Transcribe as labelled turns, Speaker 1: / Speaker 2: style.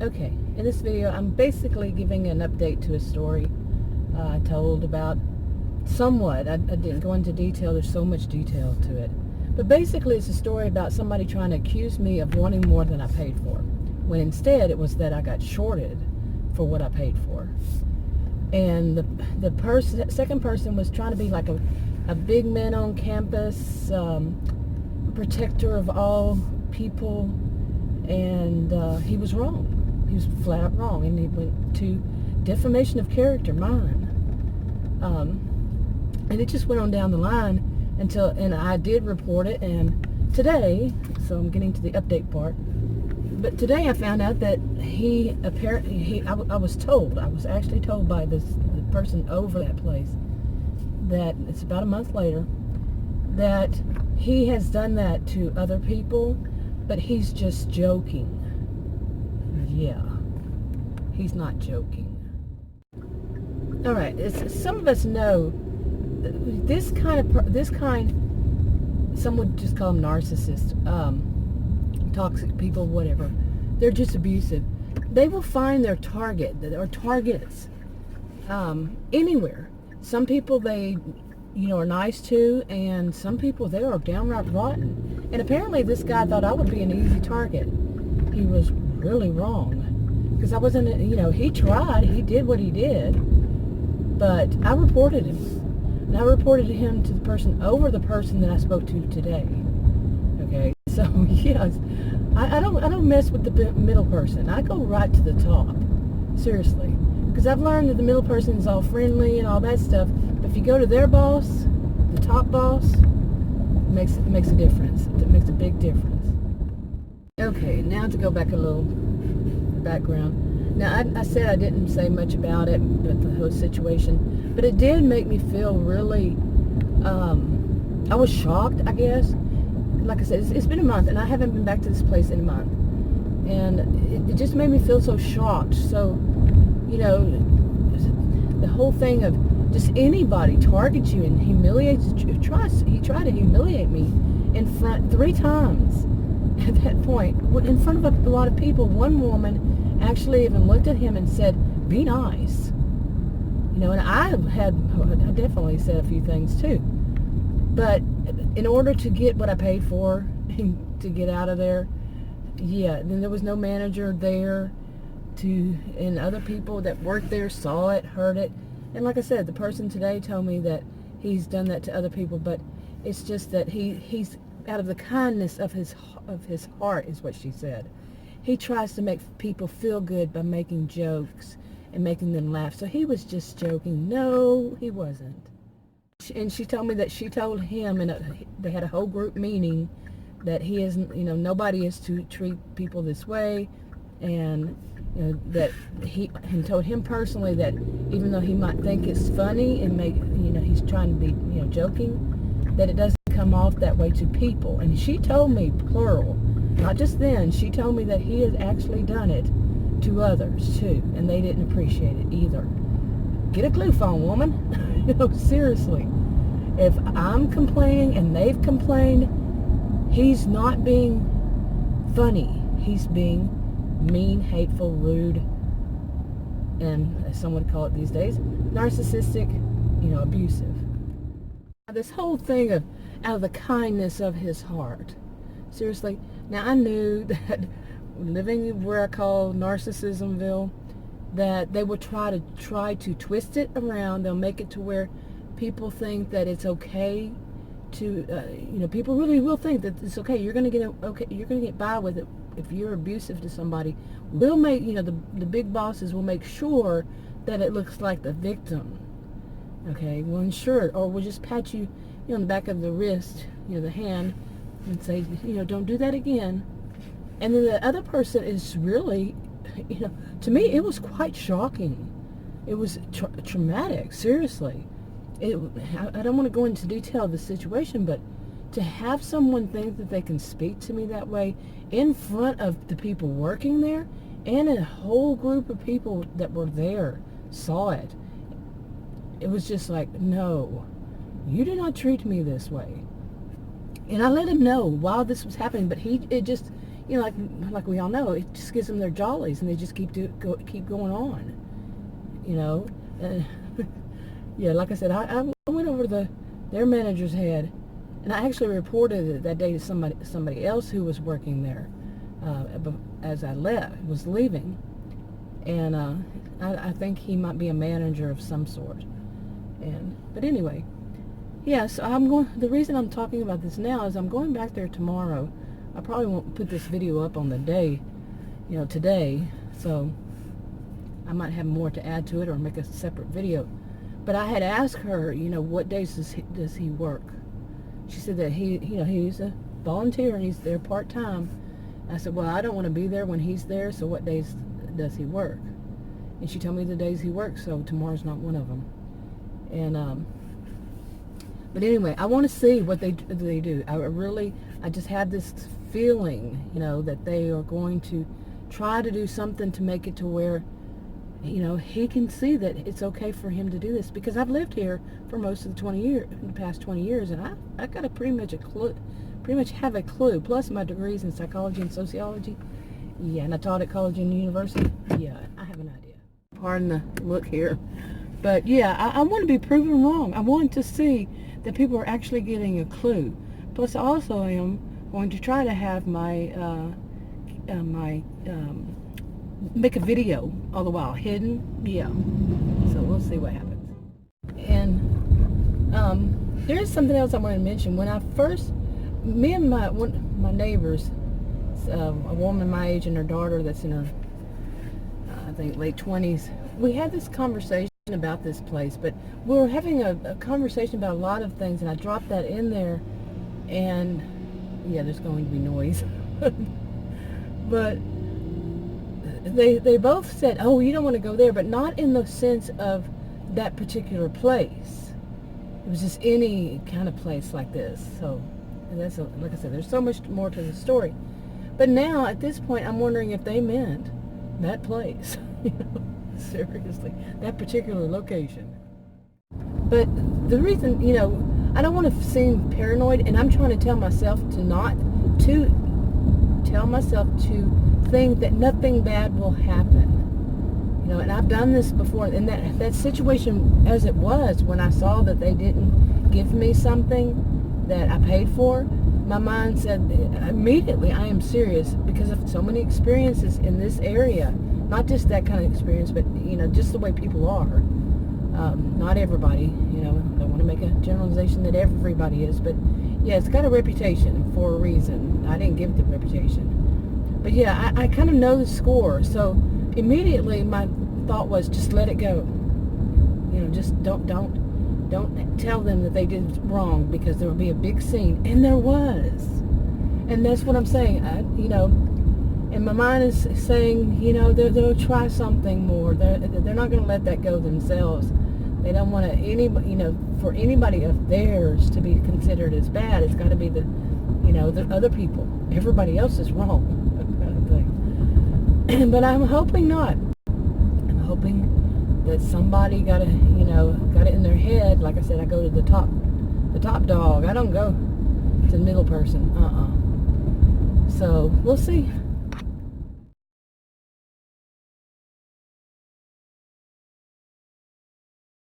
Speaker 1: Okay, in this video I'm basically giving an update to a story I told about somewhat. I didn't go into detail, there's so much detail to it. But basically it's a story about somebody trying to accuse me of wanting more than I paid for, when instead it was that I got shorted for what I paid for. And the second person was trying to be like a big man on campus, protector of all people, and he was wrong. He was flat out wrong, and he went to defamation of character, mine. And it just went on down the line and I did report it, and today, so I'm getting to the update part, but today I found out that I was actually told by the person over that place, that it's about a month later, that he has done that to other people, but he's just joking. Yeah, he's not joking. All right, some of us know this kind, some would just call them narcissists, toxic people, whatever. They're just abusive. They will find their target or targets anywhere. Some people they are nice to, and some people they are downright rotten. And apparently this guy thought I would be an easy target. He was really wrong, because I wasn't, he tried, he did what he did, but I reported him. And I reported him to the person over the person that I spoke to today. Okay, so yes, I don't mess with the middle person. I go right to the top, seriously, because I've learned that the middle person is all friendly and all that stuff. But if you go to their boss, the top boss, it makes a difference. It makes a big difference. Okay, now to go back a little background. Now, I said I didn't say much about it, but the whole situation, but it did make me feel really, I was shocked, I guess. Like I said, it's been a month, and I haven't been back to this place in a month. And it just made me feel so shocked. So, the whole thing of just anybody targets you and humiliates you. He tried to humiliate me in front 3 times at that point, in front of a lot of people. One woman actually even looked at him and said, "Be nice." And I definitely said a few things too. But in order to get what I paid for and to get out of there, then there was no manager there and other people that worked there saw it, heard it. And like I said, the person today told me that he's done that to other people, but it's just that he's out of the kindness of his heart, is what she said. He tries to make people feel good by making jokes and making them laugh. So he was just joking. No, he wasn't. And she told me that she told him, and they had a whole group meeting, that he isn't, nobody is to treat people this way, and that he told him personally that even though he might think it's funny and he's trying to be joking, that it doesn't come off that way to people. And she told me, plural, not just then, she told me that he has actually done it to others too, and they didn't appreciate it either. Get a clue phone, woman. Seriously. If I'm complaining and they've complained, he's not being funny. He's being mean, hateful, rude, and as some would call it these days, narcissistic, abusive. This whole thing of out of the kindness of his heart. Seriously. Now, I knew that living where I call Narcissismville, that they will try to twist it around. They'll make it to where people think that it's okay to, people really will think that it's okay. You're gonna get by with it if you're abusive to somebody. We'll make, the big bosses will make sure that it looks like the victim. Okay, we'll ensure it, or we'll just pat you, on the back of the wrist, the hand, and say, don't do that again. And then the other person is really, to me, it was quite shocking. It was traumatic, seriously. I don't want to go into detail of the situation, but to have someone think that they can speak to me that way in front of the people working there, and a whole group of people that were there saw it. It was just like, no, you do not treat me this way. And I let him know while this was happening, but it just, you know, like we all know, it just gives them their jollies, and they just keep going on, you know. Yeah, like I said, I went over their manager's head, and I actually reported it that day to somebody else who was working there as I was leaving, and I think he might be a manager of some sort. But anyway, yeah. So the reason I'm talking about this now is I'm going back there tomorrow. I probably won't put this video up on the day, you know, today, so I might have more to add to it or make a separate video. But I had asked her, you know, what days does he work? She said that he's a volunteer and he's there part-time. I said, well, I don't want to be there when he's there, so what days does he work? And she told me the days he works, so tomorrow's not one of them. And but anyway, I want to see what they do. I just have this feeling, you know, that they are going to try to do something to make it to where, you know, he can see that it's okay for him to do this, because I've lived here for most of the past 20 years, and I got a pretty much have a clue. Plus my degrees in psychology and sociology. Yeah, and I taught at college and university. Yeah, I have an idea. Pardon the look here, but yeah, I want to be proven wrong. I want to see that people are actually getting a clue. Plus, I also am going to try to have make a video all the while hidden. Yeah, so we'll see what happens. And there's something else I want to mention. When I first, me and my neighbors, a woman my age and her daughter that's in her I think late 20s, we had this conversation about this place, but we were having a conversation about a lot of things, and I dropped that in there, and yeah, there's going to be noise. But they both said, oh, you don't want to go there, but not in the sense of that particular place. It was just any kind of place like this. So, and that's like I said, there's so much more to the story. But now, at this point, I'm wondering if they meant that place. You know, seriously, that particular location. But the reason, you know, I don't want to seem paranoid, and I'm trying to tell myself to think that nothing bad will happen. You know, and I've done this before, and that situation as it was, when I saw that they didn't give me something that I paid for, my mind said immediately, I am serious, because of so many experiences in this area. Not just that kind of experience, but, you know, just the way people are. Not everybody, you know, I don't want to make a generalization that everybody is, but yeah, it's got a reputation for a reason. I didn't give it the reputation. But yeah, I kind of know the score, so immediately my thought was, just let it go. You know, just don't tell them that they did wrong, because there would be a big scene, and there was. And that's what I'm saying. You know, and my mind is saying, you know, they'll try something more. They're not going to let that go themselves. They don't want you know, for anybody of theirs to be considered as bad. It's got to be the other people. Everybody else is wrong, kind of thing. But I'm hoping not. I'm hoping that somebody got it in their head. Like I said, I go to the top dog. I don't go to the middle person. So we'll see.